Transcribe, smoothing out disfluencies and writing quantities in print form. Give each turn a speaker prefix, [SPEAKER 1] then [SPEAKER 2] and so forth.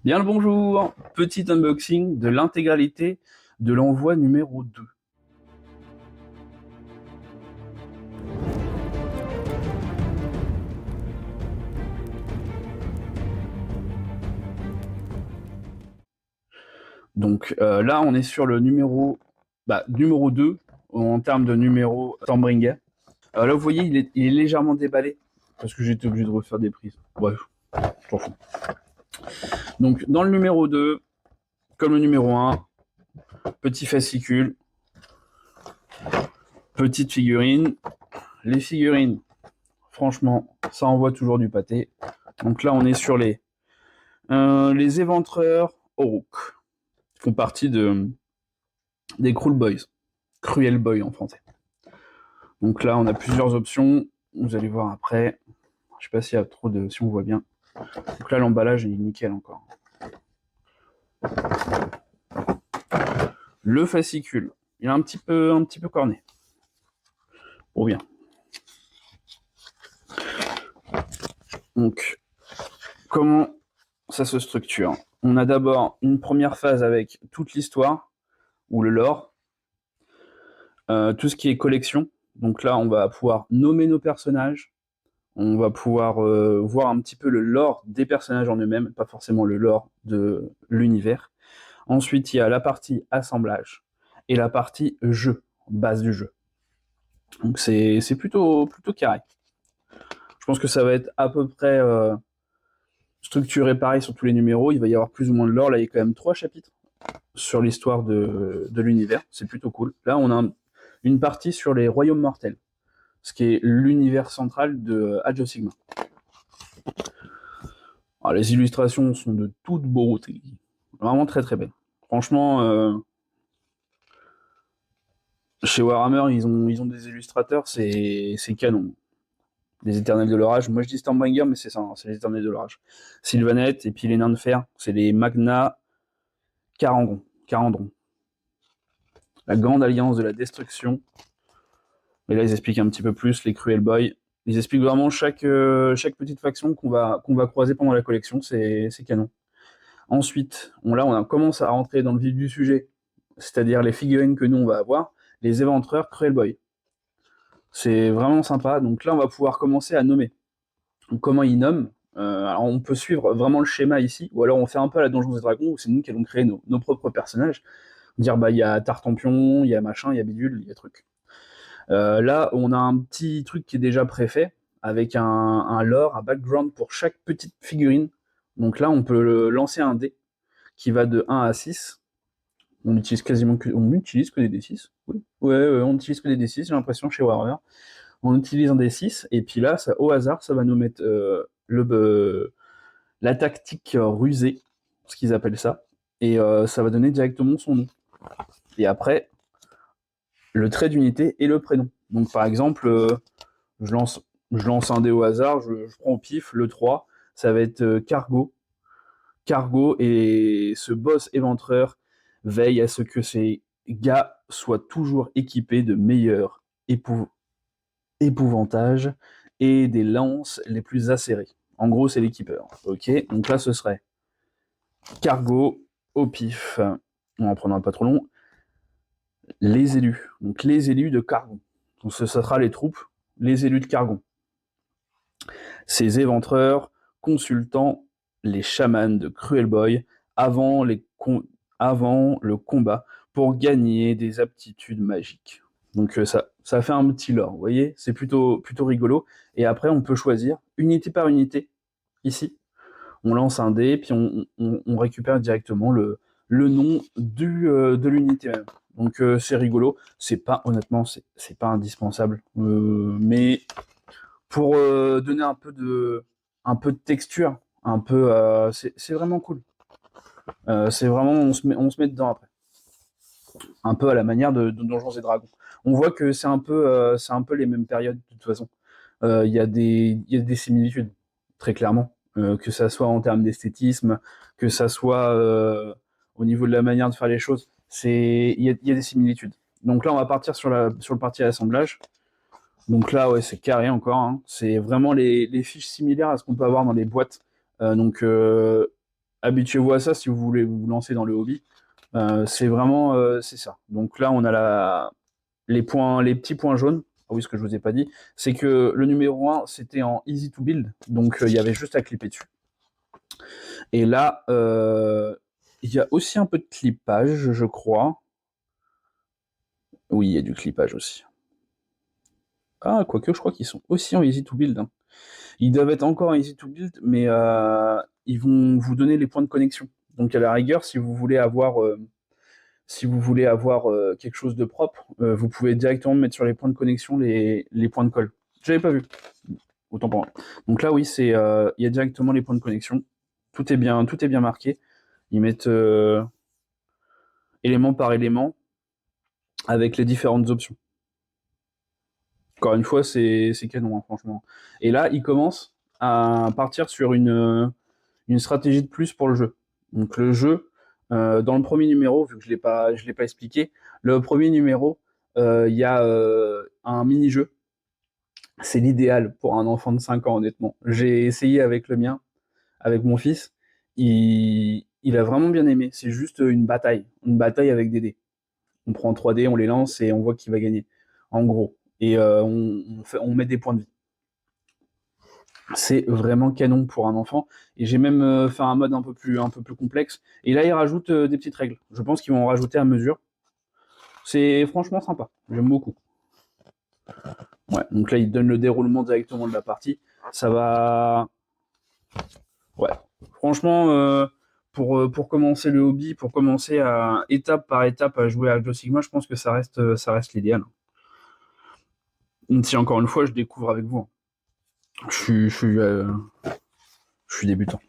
[SPEAKER 1] Bien le bonjour, petit unboxing de l'intégralité de l'envoi numéro 2. Donc là, on est sur le numéro 2 en termes de numéro Stormbringer. Là, vous voyez, il est légèrement déballé parce que j'étais obligé de refaire des prises. Bref, je t'en fous. Donc dans le numéro 2, comme le numéro 1, petit fascicule, petite figurine. Les figurines, franchement, ça envoie toujours du pâté. Donc là, on est sur les éventreurs Oruk. Ils font partie des Cruel Boys. Cruel Boy en français. Donc là, on a plusieurs options. Vous allez voir après. Je sais pas s'il y a trop de... si on voit bien. Donc là, l'emballage est nickel encore. Le fascicule. Il est un petit peu corné. Pour bien. Donc, comment ça se structure? On a d'abord une première phase avec toute l'histoire, ou le lore, tout ce qui est collection. Donc là, on va pouvoir nommer nos personnages, on va pouvoir voir un petit peu le lore des personnages en eux-mêmes, pas forcément le lore de l'univers. Ensuite, il y a la partie assemblage et la partie jeu, base du jeu. Donc c'est plutôt carré. Je pense que ça va être à peu près structuré pareil sur tous les numéros. Il va y avoir plus ou moins de lore. Là, il y a quand même 3 chapitres sur l'histoire de l'univers. C'est plutôt cool. Là, on a une partie sur les royaumes mortels, ce qui est l'univers central de Age of Sigmar. Alors, les illustrations sont de toute beauté. Vraiment très très belles. Franchement, chez Warhammer, ils ont des illustrateurs, c'est canon. Les Éternels de l'Orage. Moi, je dis Stormbringer, mais c'est ça, hein, c'est les Éternels de l'Orage. Sylvanette, et puis les Nains de Fer, c'est les Magna Carandron. La Grande Alliance de la Destruction. Et là, ils expliquent un petit peu plus les Cruel Boys. Ils expliquent vraiment chaque petite faction qu'on va croiser pendant la collection, c'est canon. Ensuite, on commence à rentrer dans le vif du sujet, c'est-à-dire les figurines que nous, on va avoir, les éventreurs Cruel Boy. C'est vraiment sympa. Donc là, on va pouvoir commencer à nommer. Donc, comment ils nomment alors on peut suivre vraiment le schéma ici, ou alors on fait un peu à la Donjons et Dragons, où c'est nous qui allons créer nos propres personnages. Dire, bah, il y a Tartampion, il y a machin, il y a bidule, il y a truc. Là, on a un petit truc qui est déjà préfet, avec un lore, un background pour chaque petite figurine. Donc là, on peut lancer un dé qui va de 1 à 6. On utilise que des D6. Oui. Ouais, on utilise que des D6, j'ai l'impression, chez Warhammer. On utilise un D6, et puis là, au hasard, ça va nous mettre la tactique rusée, ce qu'ils appellent ça, et ça va donner directement son nom. Et après, le trait d'unité et le prénom. Donc par exemple, je lance un dé au hasard, je prends au pif, le 3, ça va être Cargo. Cargo, et ce boss éventreur veille à ce que ses gars soient toujours équipés de meilleurs épouvantages et des lances les plus acérées. En gros, c'est l'équipeur. Ok, donc là, ce serait Cargo au pif. On en prendra pas trop long. Les élus. Donc les élus de Cargon. Donc ce sera les troupes, les élus de Cargon. Ces éventreurs, consultant les chamans de Cruel Boy avant, avant le combat pour gagner des aptitudes magiques. Donc ça fait un petit lore, vous voyez, c'est plutôt rigolo. Et après, on peut choisir unité par unité, ici. On lance un dé, puis on récupère directement le nom de l'unité même. Donc c'est rigolo. C'est pas, honnêtement, c'est pas indispensable. Mais pour donner un peu de texture, c'est vraiment cool. C'est vraiment, on se met dedans après. Un peu à la manière de Donjons et Dragons. On voit que c'est un peu les mêmes périodes de toute façon. Il y a des similitudes, très clairement. Que ça soit en termes d'esthétisme, que ça soit au niveau de la manière de faire les choses. Il y a des similitudes. Donc là, on va partir sur le parti assemblage. Donc là, ouais, c'est carré encore, hein. C'est vraiment les fiches similaires à ce qu'on peut avoir dans les boîtes. Donc habituez-vous à ça si vous voulez vous lancer dans le hobby. C'est vraiment c'est ça. Donc là, on a les petits points jaunes. Ah oui, ce que je vous ai pas dit, c'est que le numéro 1, c'était en easy to build, donc il y avait juste à clipper dessus. Et là, il y a aussi un peu de clippage, je crois. Oui, il y a du clippage aussi. Ah, quoique, je crois qu'ils sont aussi en easy to build, hein. Ils doivent être encore en easy to build, mais ils vont vous donner les points de connexion. Donc à la rigueur, si vous voulez avoir quelque chose de propre, vous pouvez directement mettre sur les points de connexion les points de colle. J'avais pas vu, autant pour moi. Donc là, oui, il y a directement les points de connexion. Tout est bien marqué. Ils mettent élément par élément avec les différentes options. Encore une fois, c'est canon, hein, franchement. Et là, ils commencent à partir sur une stratégie de plus pour le jeu. Donc le jeu, dans le premier numéro, vu que je l'ai pas expliqué, le premier numéro, il y a un mini-jeu. C'est l'idéal pour un enfant de 5 ans, honnêtement. J'ai essayé avec le mien, avec mon fils. Il a vraiment bien aimé. C'est juste une bataille avec des dés. On prend 3 dés, on les lance et on voit qui va gagner, en gros. Et on met des points de vie. C'est vraiment canon pour un enfant. Et j'ai même fait un mode un peu plus complexe. Et là, ils rajoutent des petites règles. Je pense qu'ils vont en rajouter à mesure. C'est franchement sympa. J'aime beaucoup. Ouais, donc là, ils donnent le déroulement directement de la partie. Ça va. Ouais. Franchement, pour commencer le hobby, pour commencer à étape par étape à jouer à Age of Sigmar, je pense que ça reste l'idéal. Même si encore une fois, je découvre avec vous, hein. Je suis débutant.